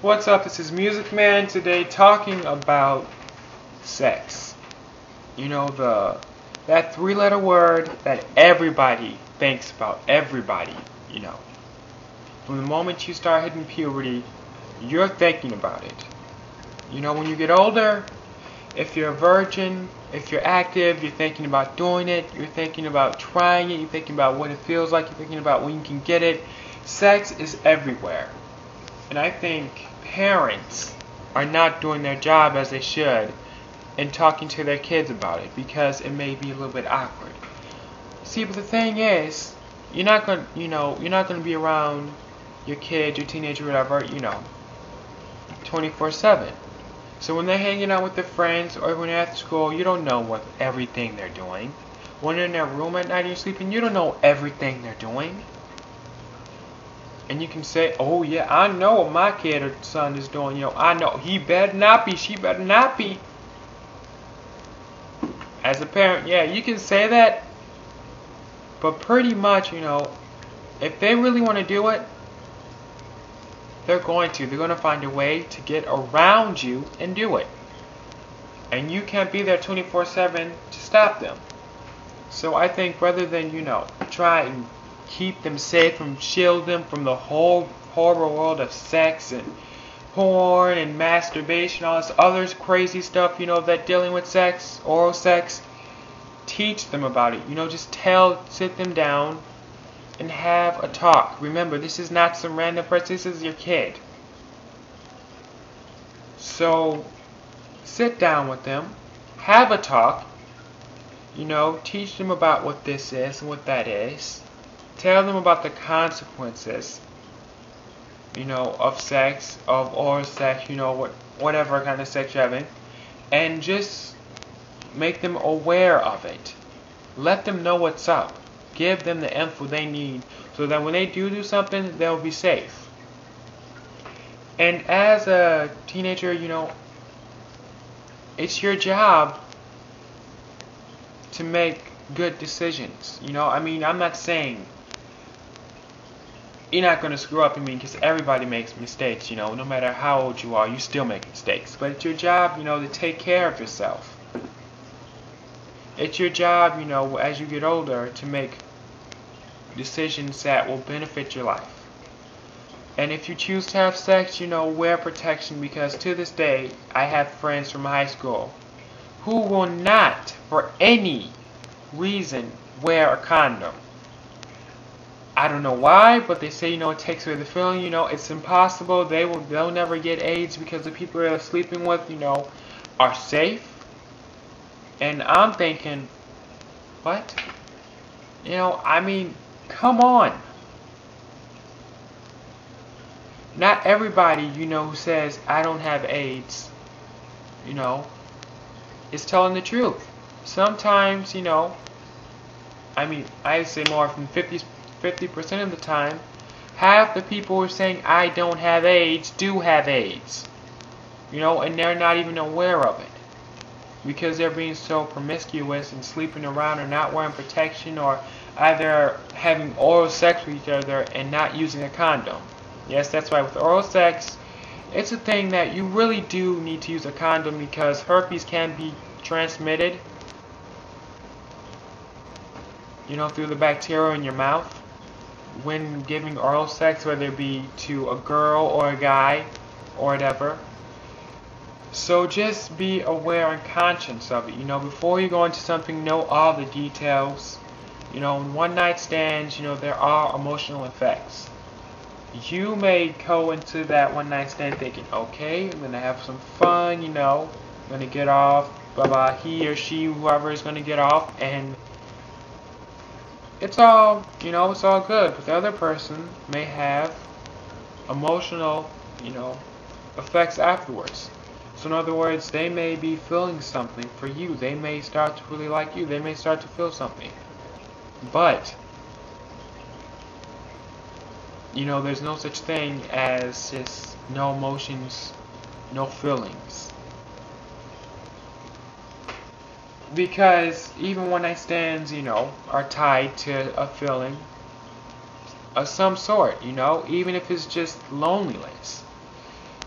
What's up? This is Music Man today talking about sex. You know, that three-letter word that everybody thinks about. Everybody, you know. From the moment you start hitting puberty, you're thinking about it. You know, when you get older, if you're a virgin, if you're active, you're thinking about doing it, you're thinking about trying it, you're thinking about what it feels like, you're thinking about when you can get it. Sex is everywhere. And I think parents are not doing their job as they should in talking to their kids about it because it may be a little bit awkward. See, but the thing is, you're not going to be around your kid, your teenager, whatever, 24/7. So when they're hanging out with their friends or when they're at school, you don't know what everything they're doing. When they're in their room at night and you're sleeping, you don't know everything they're doing. And you can say, oh yeah, I know what my kid or son is doing. I know he better not be, she better not be. As a parent, yeah, you can say that. But pretty much, if they really want to do it, they're going to. They're going to find a way to get around you and do it. And you can't be there 24/7 to stop them. So I think rather than, try and keep them safe and shield them from the whole horrible world of sex and porn and masturbation, all this other crazy stuff, that dealing with sex, oral sex, teach them about it. Just sit them down and have a talk. Remember, this is not some random person, this is your kid. So, sit down with them, have a talk, teach them about what this is and what that is. Tell them about the consequences, of sex, of oral sex, whatever kind of sex you're having. And just make them aware of it. Let them know what's up. Give them the info they need so that when they do something, they'll be safe. And as a teenager, it's your job to make good decisions. I'm not saying you're not going to screw up, because everybody makes mistakes, no matter how old you are, you still make mistakes. But it's your job, to take care of yourself. It's your job, as you get older, to make decisions that will benefit your life. And if you choose to have sex, wear protection, because to this day, I have friends from high school who will not, for any reason, wear a condom. I don't know why, but they say, it takes away the feeling, it's impossible. They'll never get AIDS because the people they're sleeping with, are safe. And I'm thinking, what? Come on. Not everybody, who says, I don't have AIDS, is telling the truth. Sometimes, I'd say more than 50% of the time, half the people who are saying, I don't have AIDS, do have AIDS. And they're not even aware of it. Because they're being so promiscuous and sleeping around or not wearing protection or either having oral sex with each other and not using a condom. Yes, that's right. With oral sex, it's a thing that you really do need to use a condom because herpes can be transmitted, through the bacteria in your mouth when giving oral sex, whether it be to a girl or a guy or whatever. So just be aware and conscious of it. Before you go into something, know all the details. In one-night stands, there are emotional effects. You may go into that one-night stand thinking, okay, I'm going to have some fun, I'm going to get off, blah, blah, he or she, whoever is going to get off, and it's all, it's all good. But the other person may have emotional, effects afterwards. So in other words, they may be feeling something for you. They may start to really like you. They may start to feel something. But, there's no such thing as just no emotions, no feelings. Because even one-night stands, are tied to a feeling of some sort, even if it's just loneliness.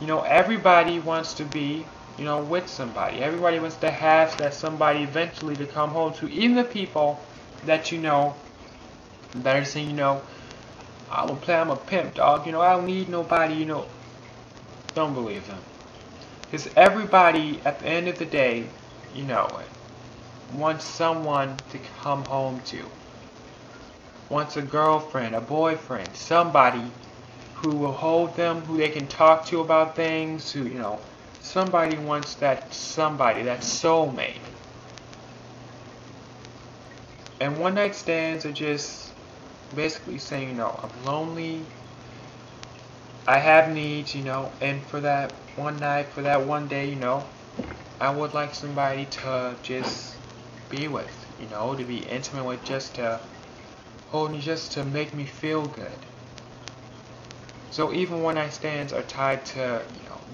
Everybody wants to be, with somebody. Everybody wants to have that somebody eventually to come home to. Even the people that that are saying, I'm a pimp, dog. I don't need nobody, Don't believe them. Because everybody, at the end of the day, wants someone to come home to. Wants a girlfriend, a boyfriend, somebody who will hold them, who they can talk to about things, somebody wants that soulmate. And one night stands are just basically saying, I'm lonely, I have needs, and for that one night, for that one day, I would like somebody to just be with, to be intimate with, just to hold me, just to make me feel good. So even one night stands are tied to,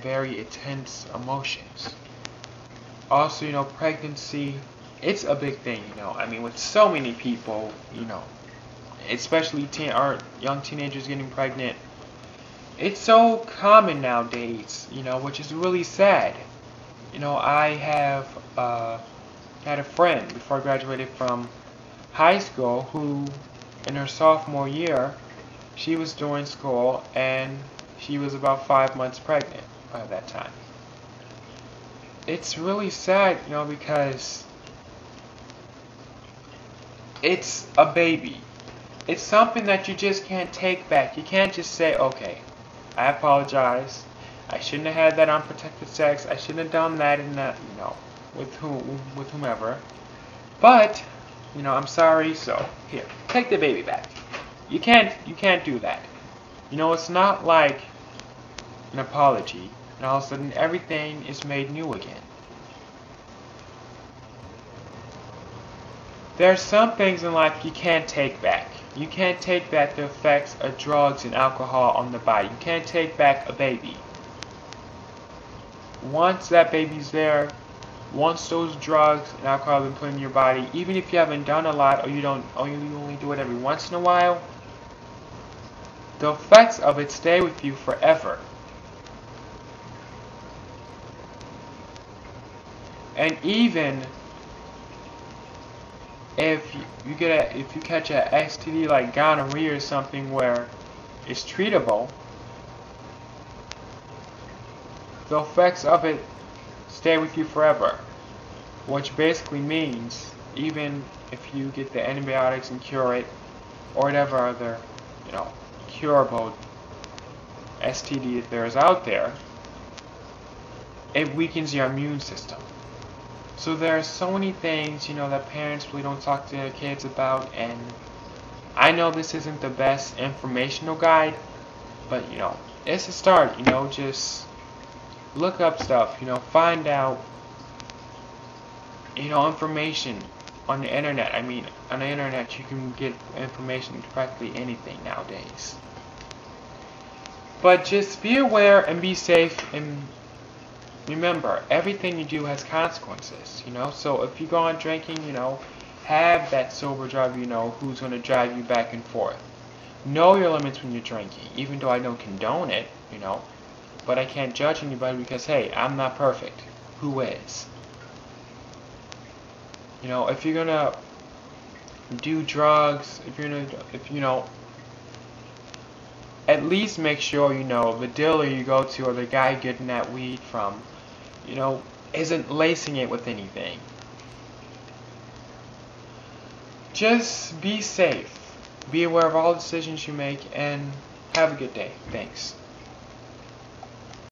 very intense emotions. Also, pregnancy, it's a big thing, with so many people, especially young teenagers getting pregnant. It's so common nowadays, which is really sad. I have had a friend before I graduated from high school who, in her sophomore year, she was doing school and she was about 5 months pregnant by that time. It's really sad, because it's a baby. It's something that you just can't take back. You can't just say, okay, I apologize. I shouldn't have had that unprotected sex. I shouldn't have done that and that, with whomever. But, I'm sorry, so here, take the baby back. You can't do that. It's not like an apology, and all of a sudden everything is made new again. There are some things in life you can't take back. You can't take back the effects of drugs and alcohol on the body. You can't take back a baby. Once that baby's there, once those drugs and alcohol have been put in your body, even if you haven't done a lot or you only do it every once in a while, the effects of it stay with you forever. And even if you catch a STD like gonorrhea or something where it's treatable, the effects of it stay with you forever. Which basically means even if you get the antibiotics and cure it, or whatever other, curable STD there is out there, it weakens your immune system. So there are so many things, that parents really don't talk to their kids about, and I know this isn't the best informational guide, but, it's a start, just look up stuff, find out, information on the internet. On the internet you can get information to practically anything nowadays. But just be aware and be safe, and remember, everything you do has consequences, So if you go on drinking, have that sober driver, who's going to drive you back and forth. Know your limits when you're drinking, even though I don't condone it, But I can't judge anybody because, hey, I'm not perfect. Who is? If you're going to do drugs, at least make sure, the dealer you go to or the guy getting that weed from, isn't lacing it with anything. Just be safe. Be aware of all the decisions you make, and have a good day. Thanks.